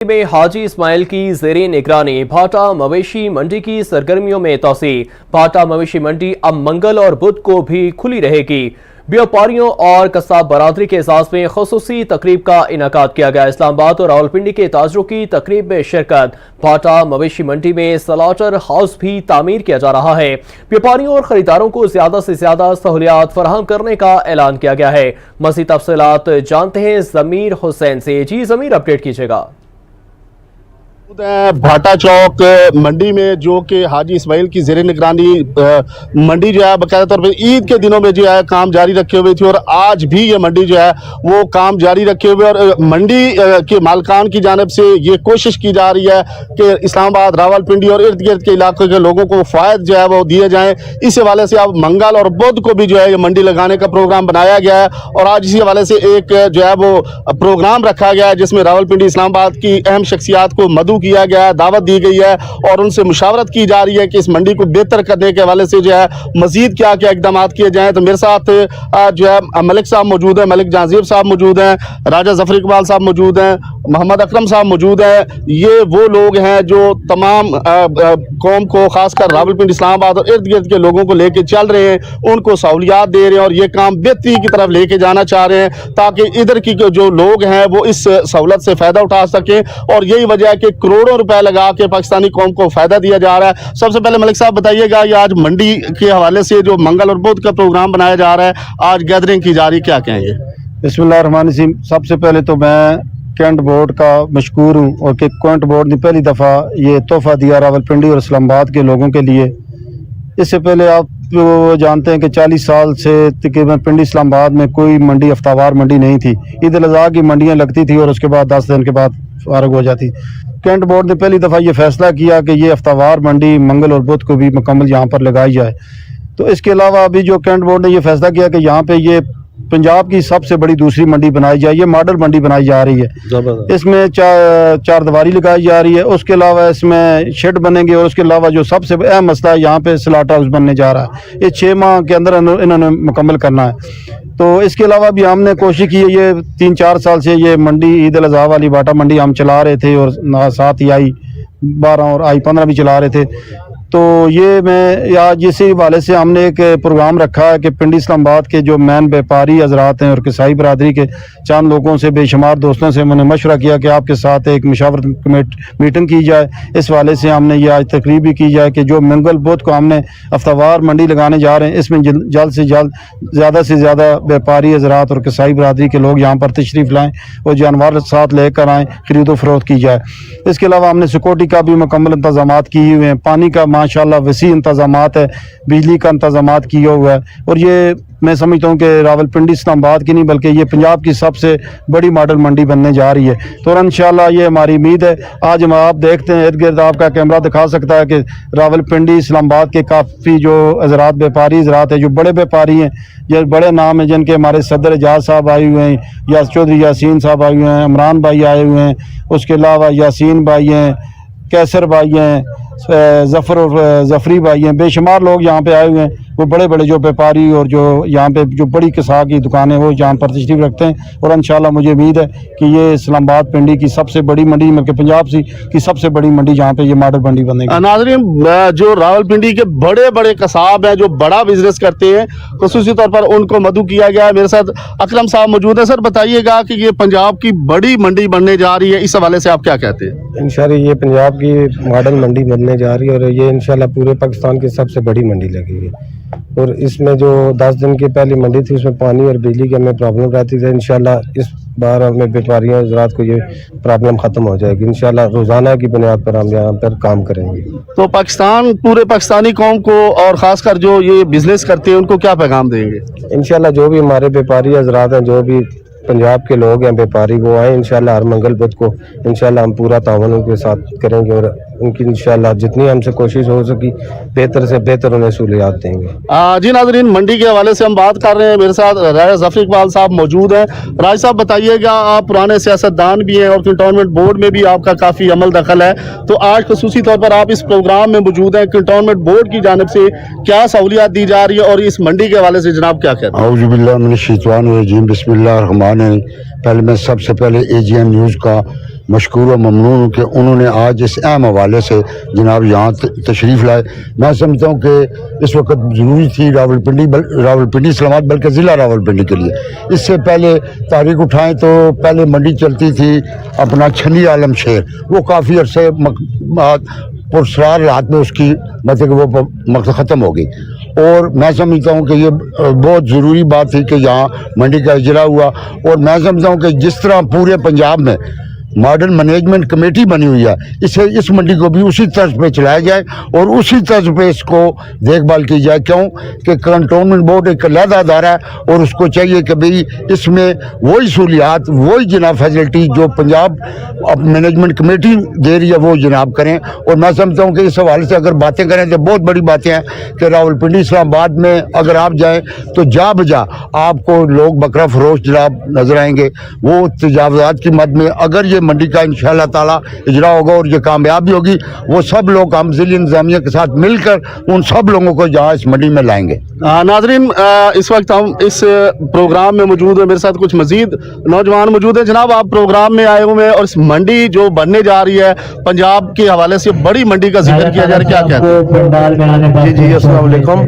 में हाजी इस्माइल की ज़ेरे निगरानी भाटा मवेशी मंडी की सरगर्मियों में तोसी। भाटा मवेशी मंडी अब मंगल और बुध को भी खुली रहेगी। व्यापारियों और कसाब बरादरी के एजाज़ में खुसूसी तकरीब का इनेकाद किया गया। इस्लामाबाद और रावलपिंडी के ताजरों की तकरीब में शिरकत। भाटा मवेशी मंडी में स्लॉटर हाउस भी तामीर किया जा रहा है। व्यापारियों और खरीदारों को ज्यादा से ज्यादा सहूलियात फराहम करने का ऐलान किया गया है। मज़ीद तफसीलात जानते हैं ज़मीर हुसैन से। जी ज़मीर, अपडेट कीजिएगा। भाटा चौक मंडी में जो कि हाजी इस्माइल की ज़ेरे निगरानी मंडी जो है बाकायदा तौर पर ईद के दिनों में जो है काम जारी रखे हुए थी और आज भी ये मंडी जो है वो काम जारी रखे हुए और मंडी के मालकान की जानिब से ये कोशिश की जा रही है कि इस्लामाबाद, रावलपिंडी और इर्द गिर्द के इलाके के लोगों को फ़ायद जो है वो दिए जाएँ। इस हवाले से अब मंगल और बुध को भी जो है ये मंडी लगाने का प्रोग्राम बनाया गया है और आज इसी हवाले से एक जो है वो प्रोग्राम रखा गया है जिसमें रावलपिंडी, इस्लामाबाद की अहम शख्सियात को मदऊ किया गया है, दावत दी गई है और उनसे मुशावरत की जा रही है कि इस मंडी को बेहतर करने के हवाले से जो है मजीद क्या क्या इकदाम किए जाएं। तो मेरे साथ जो है मलिक साहब मौजूद हैं, मलिक जहांगीर साहब मौजूद हैं, राजा जफर इकबाल साहब मौजूद हैं, मोहम्मद अकरम साहब मौजूद हैं। ये वो लोग हैं जो तमाम कौम को, खासकर रावलपिंडी, इस्लामाबाद और इर्द गिर्द के लोगों को लेके चल रहे हैं, उनको सहूलियात दे रहे हैं और ये काम बेहतरी की तरफ लेके जाना चाह रहे हैं ताकि इधर की जो लोग हैं वो इस सहूलत से फ़ायदा उठा सकें और यही वजह है कि करोड़ों रुपए लगा के पाकिस्तानी कौम को फायदा दिया जा रहा है। सबसे पहले मलिक साहब बताइएगा, ये आज मंडी के हवाले से जो मंगल और बुध का प्रोग्राम बनाया जा रहा है, आज गैदरिंग की जा रही, क्या कहेंगे? बिस्मिल्लाहिर्रहमानिर्रहीम। सबसे पहले तो मैं कैंट बोर्ड का मशकूर हूँ और कि कैंट बोर्ड ने पहली दफ़ा ये तोहफा दिया रावलपिंडी और इस्लामाबाद के लोगों के लिए। इससे पहले आप जानते हैं कि 40 साल से तकरीबन पिंडी इस्लामाबाद में कोई मंडी, हफ्तावार मंडी नहीं थी। ईद उल अज़हा की मंडियाँ लगती थी और उसके बाद 10 दिन के बाद फारग हो जाती। कैंट बोर्ड ने पहली दफ़ा ये फैसला किया कि ये हफ्तावार मंडी मंगल और बुध को भी मुकम्मल यहाँ पर लगाई जाए। तो इसके अलावा अभी जो कैंट बोर्ड ने ये फैसला किया कि यहाँ पे ये पंजाब की सबसे बड़ी दूसरी मंडी बनाई जाए, ये मॉडल मंडी बनाई जा रही है। इसमें चार दीवारी लगाई जा रही है, उसके अलावा इसमें शेड बनेंगे और उसके अलावा जो सबसे अहम मसला है यहाँ पे स्लॉटर हाउस बनने जा रहा है। ये 6 माह के अंदर इन्होंने मुकम्मल करना है। तो इसके अलावा भी हमने कोशिश की है, ये 3-4 साल से ये मंडी ईद उल अज़हा वाली भाटा मंडी हम चला रहे थे और साथ ही I-12 और I-15 भी चला रहे थे। तो ये मैं आज इसी हवाले से हमने एक प्रोग्राम रखा है कि पिंडी इस्लामाबाद के जो मैन व्यापारी हजरात हैं और कसाई बरादरी के चंद लोगों से, बेशुमार दोस्तों से मैंने मशवरा किया कि आपके साथ एक मशावरत मीटिंग की जाए। इस हवाले से हमने ये आज तकरीब भी की जाए कि जो मंगल बुध को हमने हफ्तावार मंडी लगाने जा रहे हैं, इसमें जल्द से जल्द ज़्यादा से ज़्यादा व्यापारी हजरात और कसाई बरादरी के लोग यहाँ पर तशरीफ़ लाएँ और जानवर साथ लेकर आएँ, खरीदो फरोख्त की जाए। इसके अलावा हमने सिक्योरिटी का भी मुकम्मल इंतजाम किए हुए हैं, पानी का माशाल्लाह वसी इंतजामात है, बिजली का इंतजामात किया हुआ है और ये मैं समझता हूँ कि रावलपिंडी इस्लामाबाद की नहीं बल्कि ये पंजाब की सबसे बड़ी मॉडल मंडी बनने जा रही है। तो इंशाल्लाह ये हमारी उम्मीद है। आज हम आप देखते हैं, इर्द गिर्द आपका कैमरा दिखा सकता है कि रावलपिंडी इस्लामाबाद के काफ़ी जो हजरात व्यापारी हजरात है, जो बड़े व्यापारी हैं, ये बड़े नाम हैं जिनके हमारे सदर एजाज साहब आए हुए हैं, या चौधरी यासीन साहब आए हुए हैं, इमरान भाई आए हुए हैं, उसके अलावा यासीन भाई हैं, कैसर भाई हैं, जफर और जफरी भाई हैं, बेशुमार लोग यहाँ पे आए हुए हैं। वो बड़े बड़े जो व्यापारी और जो यहाँ पे जो बड़ी किसा की दुकानें वो यहाँ पर तशरीफ़ रखते हैं और इंशाल्लाह मुझे उम्मीद है कि ये इस्लामाबाद पिंडी की सबसे बड़ी मंडी, बल्कि पंजाब की सबसे बड़ी मंडी जहाँ पे ये मॉडल मंडी बनेगी। नाज़रीन, जो रावलपिंडी के बड़े बड़े कसाब हैं जो बड़ा बिजनेस करते हैं, खुसूसी तौर पर उनको मदऊ किया गया है। मेरे साथ अकरम साहब मौजूद है। सर बताइएगा कि ये पंजाब की बड़ी मंडी बनने जा रही है, इस हवाले से आप क्या कहते हैं? इंशाल्लाह ये पंजाब की मॉडल मंडी बनने जा रही है और ये इंशाल्लाह पूरे पाकिस्तान की सबसे बड़ी मंडी लगेगी। और इसमें जो 10 दिन की पहली मंडी थी उसमें पानी और बिजली की हमें प्रॉब्लम रहती थी, इंशाल्लाह इस बार हमें व्यापारियों हज़रात को ये प्रॉब्लम ख़त्म हो जाएगी। इंशाल्लाह रोज़ाना की बुनियाद पर हम यहाँ पर काम करेंगे। तो पाकिस्तान, पूरे पाकिस्तानी कौम को और ख़ासकर जो ये बिज़नेस करते हैं उनको क्या पैगाम देंगे? इंशाल्लाह जो भी हमारे व्यापारी हज़रात हैं, जो भी पंजाब के लोग हैं व्यापारी, वो आए इंशाल्लाह हर मंगल बुध को इंशाल्लाह हम पूरा तावन उनके साथ करेंगे और उनकी इंशाल्लाह जितनी हमसे कोशिश हो सकी बेहतर से बेहतर उन्हें सहूलियात देंगे। जी नाज़रीन, मंडी के हवाले से हम बात कर रहे हैं। मेरे साथ राजा जफर इकबाल साहब मौजूद हैं। राजा साहब बताइएगा, आप पुराने सियासतदान भी हैं और कंटोनमेंट बोर्ड में भी आपका काफ़ी अमल दखल है, तो आज खुसूसी तौर पर आप इस प्रोग्राम में मौजूद हैं। कंटोनमेंट बोर्ड की जानिब से क्या सहूलियात दी जा रही है और इस मंडी के हवाले से जनाब क्या कहते हैं? औज़ु बिल्लाहि मिनश शैतानिर रजीम, बिस्मिल्लाहिर रहमानिर रहीम। पहले मैं सबसे पहले AGN न्यूज़ का مشکور و ممنون ہوں کہ انہوں نے آج اس اہم حوالے سے جناب یہاں تشریف لائے. میں سمجھتا ہوں کہ اس وقت ضروری تھی راولپنڈی اسلام آباد بلکہ ضلع راولپنڈی کے لیے. اس سے پہلے تاریخ اٹھائیں تو پہلے منڈی چلتی تھی اپنا چھنی عالم شیر, وہ کافی عرصے پرسرار رات میں اس کی مطلب وہ مقصد ختم ہو گئی. اور میں سمجھتا ہوں کہ یہ بہت ضروری بات تھی کہ یہاں منڈی کا اجرا ہوا. اور میں سمجھتا ہوں کہ جس طرح پورے پنجاب میں ماڈرن مینجمنٹ کمیٹی بنی ہوئی ہے, اس منڈی کو بھی اسی طرز پہ چلایا جائے اور اسی طرز پہ اس کو دیکھ بھال کی جائے. کیوں کہ کنٹونمنٹ بورڈ ایک علیحدہ ادارہ ہے اور اس کو چاہیے کہ بھئی اس میں وہی سہولیات, وہی جناب فیسلٹی جو پنجاب مینجمنٹ کمیٹی دے رہی ہے وہ جناب کریں. اور میں سمجھتا ہوں کہ اس حوالے سے اگر باتیں کریں تو بہت بڑی باتیں ہیں کہ راولپنڈی اسلام آباد میں اگر آپ جائیں تو جا بجا آپ کو لوگ بکرا فروش جناب نظر آئیں گے. وہ تجاوزات کی مد میں اگر یہ منڈی کا انشاءاللہ تعالی اجرا ہوگا اور یہ کامیابی ہوگی, وہ سب لوگ ہم ضلع انتظامیہ کے ساتھ مل کر ان سب لوگوں کو جہاں اس منڈی میں لائیں گے. ناظرین, اس وقت ہم اس پروگرام میں موجود ہیں, میرے ساتھ کچھ مزید نوجوان موجود ہیں. جناب آپ پروگرام میں آئے ہوئے ہیں اور اس منڈی جو بننے جا رہی ہے پنجاب کے حوالے سے بڑی منڈی کا ذکر کیا جا رہا ہے, کیا کہتے ہیں؟ جی السلام علیکم.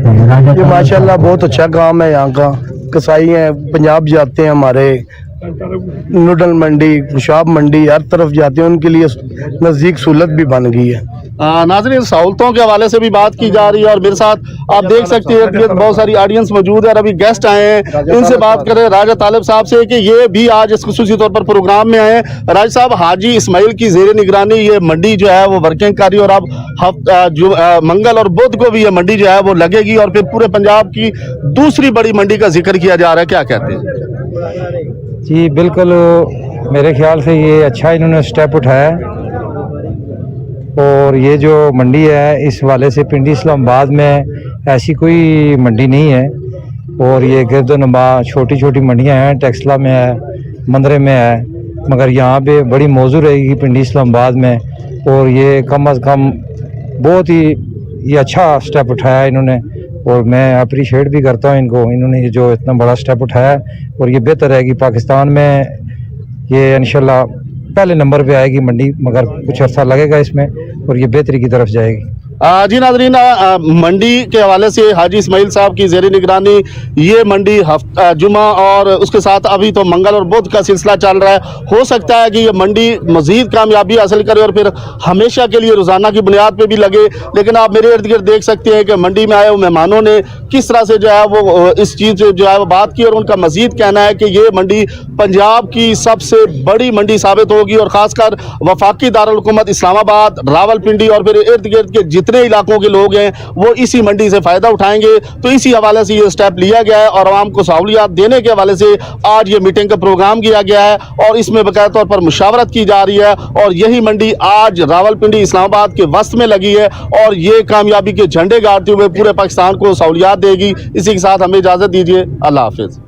یہ ماشاءاللہ بہت اچھا کام ہے یہاں کا. کسائی ہیں پنجاب جاتے ہیں, ہمارے نوڈل منڈی, گشاب منڈی, ہر طرف جاتے ہیں, ان کے لیے نزدیک سہولت بھی بن گئی ہے. ناظرین, سہولتوں کے حوالے سے بھی بات کی جا رہی ہے اور میرے ساتھ آپ دیکھ سکتے ہیں کہ بہت ساری آڈینس موجود ہے اور ابھی گیسٹ آئے ہیں. ان سے بات کریں راجہ طالب صاحب سے کہ یہ بھی آج اس خصوصی طور پر پروگرام میں آئے ہیں. راجہ صاحب, حاجی اسماعیل کی زیر نگرانی یہ منڈی جو ہے وہ ورکنگ کر رہی ہے اور اب منگل اور بدھ کو بھی یہ منڈی جو ہے وہ لگے گی اور پھر پورے پنجاب کی دوسری بڑی منڈی کا ذکر کیا جا رہا ہے, کیا کہتے ہیں؟ جی بالکل, میرے خیال سے یہ اچھا انہوں نے سٹیپ اٹھایا ہے. اور یہ جو منڈی ہے اس حوالے سے پنڈی اسلام آباد میں ایسی کوئی منڈی نہیں ہے. اور یہ گرد و نما چھوٹی چھوٹی منڈیاں ہیں, ٹیکسلا میں ہے, مندرے میں ہے, مگر یہاں پہ بڑی موضوع رہے گی پنڈی اسلام آباد میں. اور یہ کم از کم بہت ہی یہ اچھا سٹیپ اٹھایا ہے انہوں نے, اور میں اپریشیٹ بھی کرتا ہوں ان کو. انہوں نے جو اتنا بڑا سٹیپ اٹھایا ہے اور یہ بہتر رہے گی پاکستان میں. یہ انشاءاللہ پہلے نمبر پہ آئے گی منڈی, مگر کچھ عرصہ لگے گا اس میں اور یہ بہتری کی طرف جائے گی. جی ناظرین, منڈی کے حوالے سے حاجی اسماعیل صاحب کی زیر نگرانی یہ منڈی جمعہ اور اس کے ساتھ ابھی تو منگل اور بدھ کا سلسلہ چل رہا ہے. ہو سکتا ہے کہ یہ منڈی مزید کامیابی حاصل کرے اور پھر ہمیشہ کے لیے روزانہ کی بنیاد پہ بھی لگے. لیکن آپ میرے ارد گرد دیکھ سکتے ہیں کہ منڈی میں آئے ہوئے مہمانوں نے کس طرح سے جو ہے وہ اس چیز جو ہے وہ بات کی اور ان کا مزید کہنا ہے کہ یہ منڈی پنجاب کی سب سے بڑی منڈی ثابت ہوگی اور خاص کر وفاقی دارالحکومت اسلام آباد, راولپنڈی اور پھر ارد گرد کے جتنے علاقوں کے لوگ ہیں وہ اسی منڈی سے فائدہ اٹھائیں گے. تو اسی حوالے سے یہ سٹیپ لیا گیا ہے اور عوام کو سہولیات دینے کے حوالے سے آج یہ میٹنگ کا پروگرام کیا گیا ہے اور اس میں باقاعدہ طور پر مشاورت کی جا رہی ہے. اور یہی منڈی آج راولپنڈی اسلام آباد کے وسط میں لگی ہے اور یہ کامیابی کے جھنڈے گاڑتے ہوئے پورے پاکستان کو سہولیات دے گی. اسی کے ساتھ ہمیں اجازت دیجیے, اللہ حافظ.